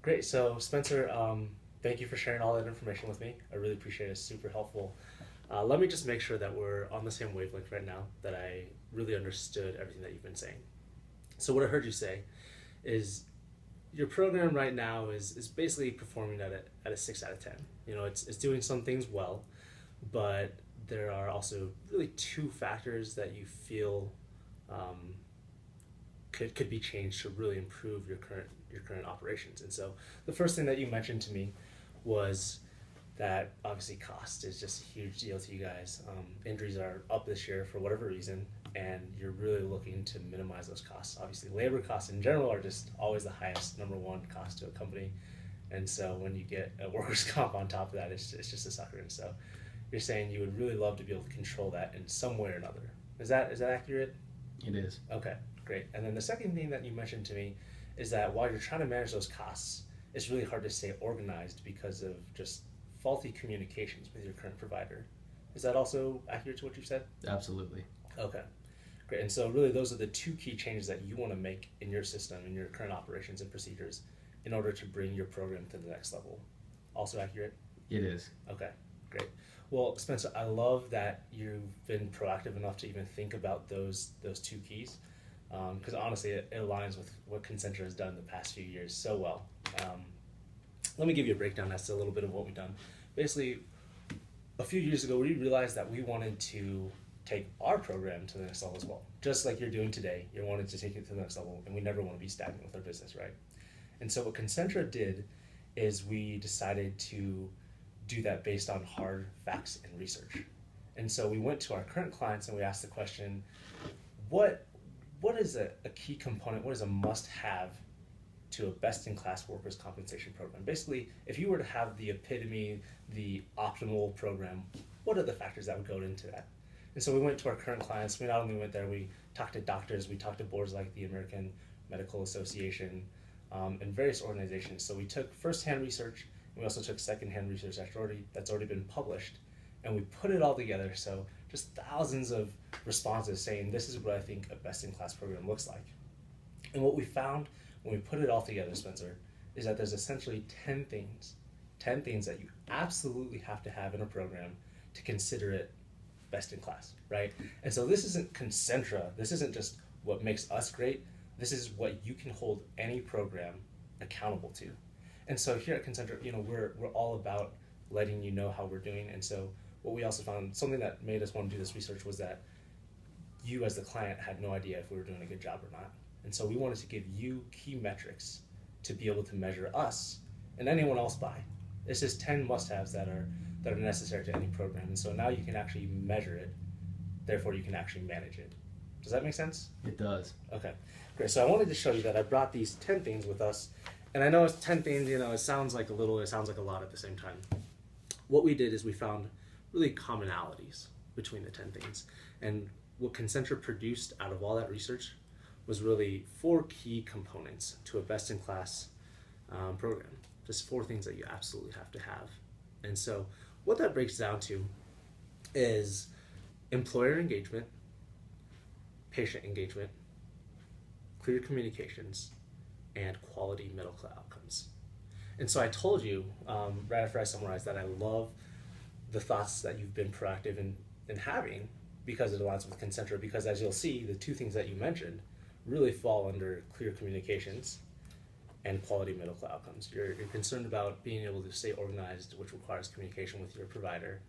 Great. So, Spencer, thank you for sharing all that information with me. I really appreciate it. It's super helpful. Let me just make sure that we're on the same wavelength right now, that I really understood everything that you've been saying. So, what I heard you say is your program right now is basically performing at a 6 out of 10. You know, it's doing some things well, but there are also really two factors that you feel um, could be changed to really improve your current operations. And so the first thing that you mentioned to me was that obviously cost is just a huge deal to you guys. Injuries are up this year for whatever reason, and you're really looking to minimize those costs. Obviously, labor costs in general are just always the highest number one cost to a company, and so when you get a workers' comp on top of that, it's just a sucker. And so you're saying you would really love to be able to control that in some way or another. Is that accurate? It is. Okay, great. And then the second thing that you mentioned to me is that while you're trying to manage those costs, it's really hard to stay organized because of just faulty communications with your current provider. Is that also accurate to what you said? Absolutely. Okay, great. And so, really, those are the two key changes that you want to make in your system, in your current operations and procedures, in order to bring your program to the next level. Also accurate? It is. Okay, great. Well, Spencer, I love that you've been proactive enough to even think about those two keys, because honestly, it aligns with what Concentra has done in the past few years so well. Um, Let me give you a breakdown as to a little bit of what we've done. Basically, a few years ago, we realized that we wanted to take our program to the next level as well. Just like you're doing today, you're wanting to take it to the next level, and we never want to be stagnant with our business, right? And so what Concentra did is we decided to do that based on hard facts and research. And so we went to our current clients and we asked the question, what what is a key component, what is a must-have to a best-in-class workers' compensation program? Basically, if you were to have the epitome, the optimal program, what are the factors that would go into that? And so we went to our current clients. We not only went there, we talked to doctors, we talked to boards like the American Medical Association, and various organizations. So we took first-hand research, and we also took second-hand research that's already been published, and we put it all together. So just thousands of responses saying, this is what I think a best-in-class program looks like. And what we found when we put it all together, Spencer, is that there's essentially 10 things that you absolutely have to have in a program to consider it best in class, right? And so this isn't Concentra, this isn't just what makes us great, this is what you can hold any program accountable to. And so here at Concentra, we're all about letting you know how we're doing. And so what we also found, something that made us want to do this research, was that you as the client had no idea if we were doing a good job or not. And so we wanted to give you key metrics to be able to measure us and anyone else by. It's just 10 must-haves that are necessary to any program. And so now you can actually measure it, therefore you can actually manage it. Does that make sense? It does. Okay, great. So I wanted to show you that I brought these 10 things with us. And I know it's 10 things, it sounds like a little, it sounds like a lot at the same time. What we did is we found really commonalities between the 10 things. And what Concentra produced out of all that research was really 4 key components to a best-in-class program. Just 4 things that you absolutely have to have. And so what that breaks down to is employer engagement, patient engagement, clear communications, and quality medical outcomes. And so I told you, right after I summarized, that I love the thoughts that you've been proactive in having, because it aligns with Concentra, because as you'll see, the 2 things that you mentioned really fall under clear communications and quality medical outcomes. You're concerned about being able to stay organized, which requires communication with your provider,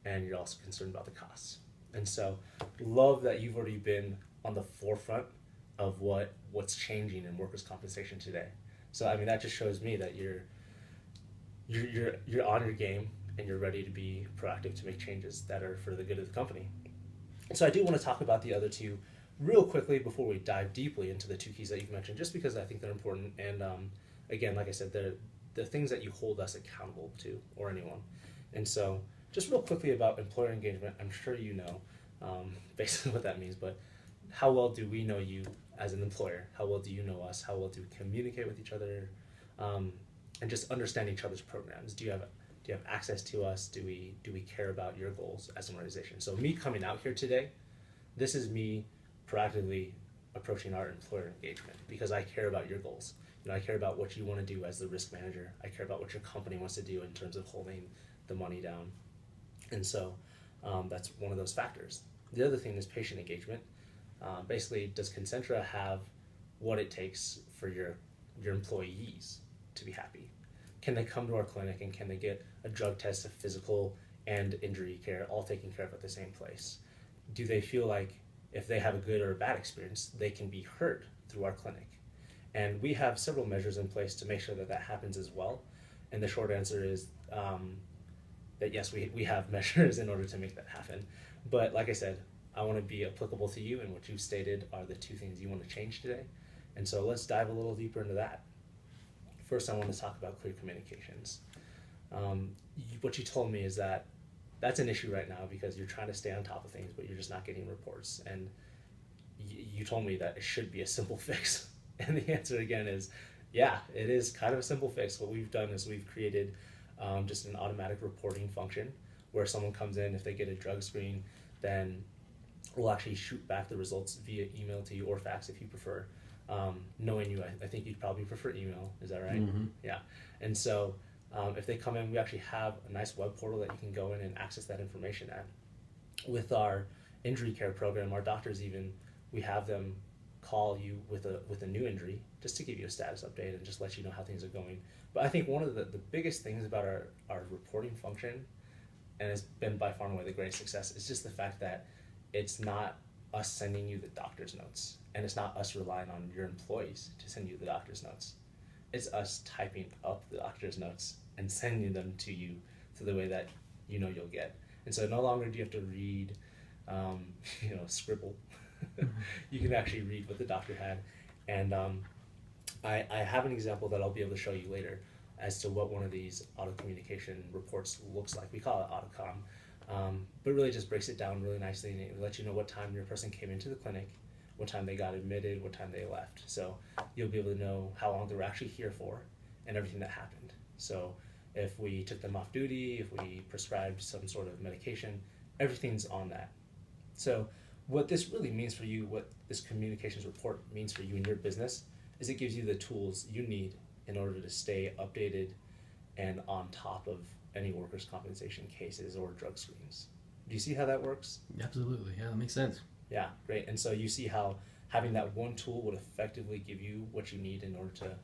and you're also concerned about the costs. And so love that you've already been on the forefront of what's changing in workers' compensation today. So I mean, that just shows me that you're on your game and you're ready to be proactive to make changes that are for the good of the company. And so I do want to talk about the other 2 real quickly before we dive deeply into the 2 keys that you've mentioned, just because I think they're important. And again, like I said, they're things that you hold us accountable to, or anyone. And so just real quickly about employer engagement, I'm sure you know basically what that means, but how well do we know you as an employer? How well do you know us? How well do we communicate with each other? And just understand each other's programs. Do you have access to us? Do we care about your goals as an organization? So me coming out here today, this is me proactively approaching our employer engagement, because I care about your goals. I care about what you want to do as the risk manager. I care about what your company wants to do in terms of holding the money down. And so that's one of those factors. The other thing is patient engagement. Basically, does Concentra have what it takes for your employees to be happy? Can they come to our clinic and can they get a drug test, a physical, and injury care all taken care of at the same place? Do they feel like if they have a good or a bad experience, they can be heard through our clinic? And we have several measures in place to make sure that that happens as well. And the short answer is that yes, we have measures in order to make that happen. But like I said, I want to be applicable to you, and what you've stated are the two things you want to change today. And so let's dive a little deeper into that. First, I want to talk about clear communications. What you told me is that that's an issue right now because you're trying to stay on top of things, but you're just not getting reports. And you told me that it should be a simple fix. And the answer again is, yeah, it is kind of a simple fix. What we've done is we've created just an automatic reporting function where someone comes in, if they get a drug screen, then we'll actually shoot back the results via email to you or fax if you prefer. Knowing you, I think you'd probably prefer email. Is that right? Mm-hmm. Yeah. And so if they come in, we actually have a nice web portal that you can go in and access that information at. With our injury care program, our doctors we have them call you with a new injury just to give you a status update and just let you know how things are going. But I think one of the biggest things about our reporting function, and it's been by far and away the greatest success, is just the fact that it's not us sending you the doctor's notes, and it's not us relying on your employees to send you the doctor's notes. It's us typing up the doctor's notes and sending them to you to the way that you'll get. And so no longer do you have to read, scribble. You can actually read what the doctor had. And I have an example that I'll be able to show you later as to what one of these auto communication reports looks like. We call it AutoCom, but really just breaks it down really nicely, and it lets you know what time your person came into the clinic, what time they got admitted, what time they left. So you'll be able to know how long they were actually here for and everything that happened. So if we took them off duty, if we prescribed some sort of medication, everything's on that. So what this really means for you, what this communications report means for you and your business, is it gives you the tools you need in order to stay updated and on top of any workers' compensation cases or drug screens. Do you see how that works? Absolutely, yeah, that makes sense. Yeah, great. And so you see how having that one tool would effectively give you what you need in order to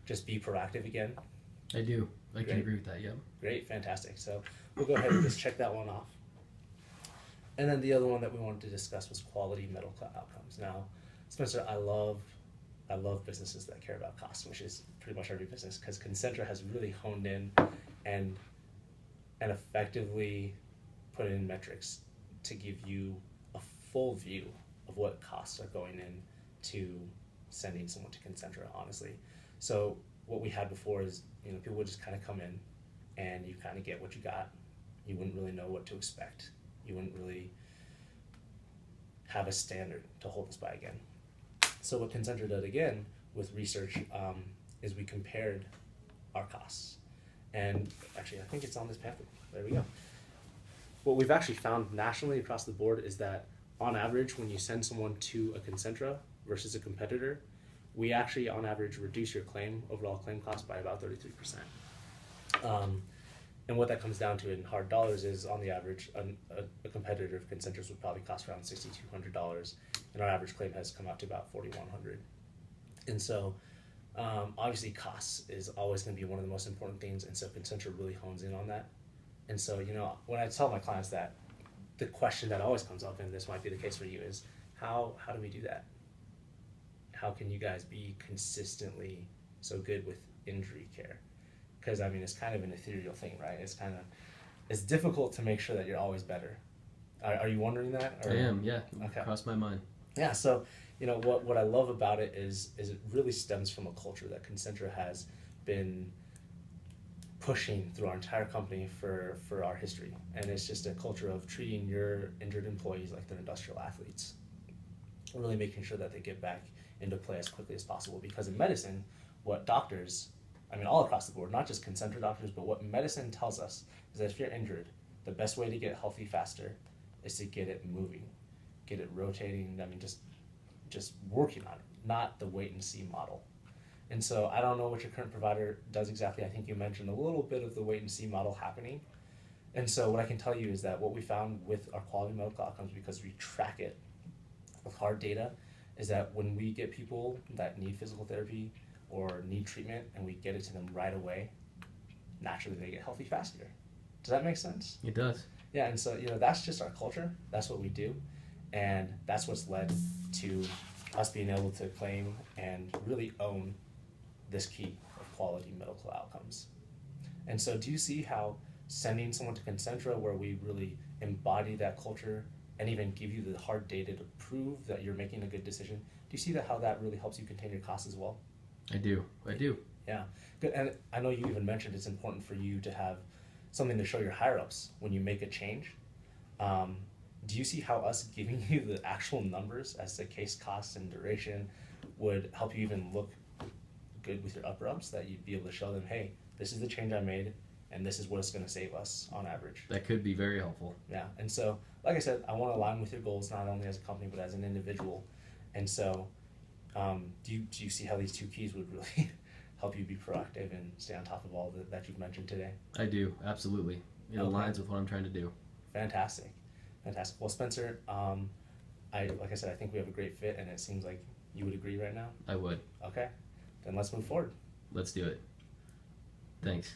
just be proactive again? I do. I can agree with that, yeah. Great, fantastic. So we'll go ahead and just check that one off. And then the other one that we wanted to discuss was quality medical outcomes. Now, Spencer, I love businesses that care about costs, which is pretty much every business, because Concentra has really honed in and effectively put in metrics to give you a full view of what costs are going in to sending someone to Concentra, honestly. So what we had before is, people would just kind of come in and you kind of get what you got. You wouldn't really know what to expect. You wouldn't really have a standard to hold us by again. So what Concentra did again with research is we compared our costs. And actually, I think it's on this pamphlet. There we go. What we've actually found nationally across the board is that on average, when you send someone to a Concentra versus a competitor, we actually on average reduce your overall claim cost by about 33%. And what that comes down to in hard dollars is, on the average, a competitor of Concentra's would probably cost around $6,200, and our average claim has come out to about $4,100. And so, obviously, costs is always going to be one of the most important things, and so Concentra really hones in on that. And so, when I tell my clients that, the question that always comes up, and this might be the case for you, is how do we do that? How can you guys be consistently so good with injury care? Because it's kind of an ethereal thing, right? It's difficult to make sure that you're always better. Are you wondering that? Or? I am, yeah. Okay. Crossed my mind. Yeah. So what I love about it is it really stems from a culture that Concentra has been pushing through our entire company for our history, and it's just a culture of treating your injured employees like they're industrial athletes, really making sure that they get back into play as quickly as possible. Because in medicine, what doctors, all across the board, not just Concentra doctors, but what medicine tells us is that if you're injured, the best way to get healthy faster is to get it moving, get it rotating. Just working on it, not the wait and see model. And so I don't know what your current provider does exactly. I think you mentioned a little bit of the wait and see model happening. And so what I can tell you is that what we found with our quality medical outcomes, because we track it with hard data, is that when we get people that need physical therapy or need treatment and we get it to them right away, naturally they get healthy faster. Does that make sense? It does. Yeah, and so that's just our culture. That's what we do, and that's what's led to us being able to claim and really own this key of quality medical outcomes. And so, do you see how sending someone to Concentra, where we really embody that culture and even give you the hard data to prove that you're making a good decision, do you see that how that really helps you contain your costs as well? I do. Yeah, good. And I know you even mentioned it's important for you to have something to show your higher ups when you make a change. Do you see how us giving you the actual numbers as to case costs and duration would help you even look good with your upper ups, that you'd be able to show them, hey, this is the change I made and this is what it's going to save us on average? That could be very helpful. Yeah, and so like I said, I want to align with your goals not only as a company but as an individual. And so do you see how these two keys would really help you be proactive and stay on top of all that you've mentioned today? I do, absolutely. It aligns with what I'm trying to do. Fantastic. Well, Spencer, like I said, I think we have a great fit, and it seems like you would agree right now. I would. Okay, then let's move forward. Let's do it. Thanks.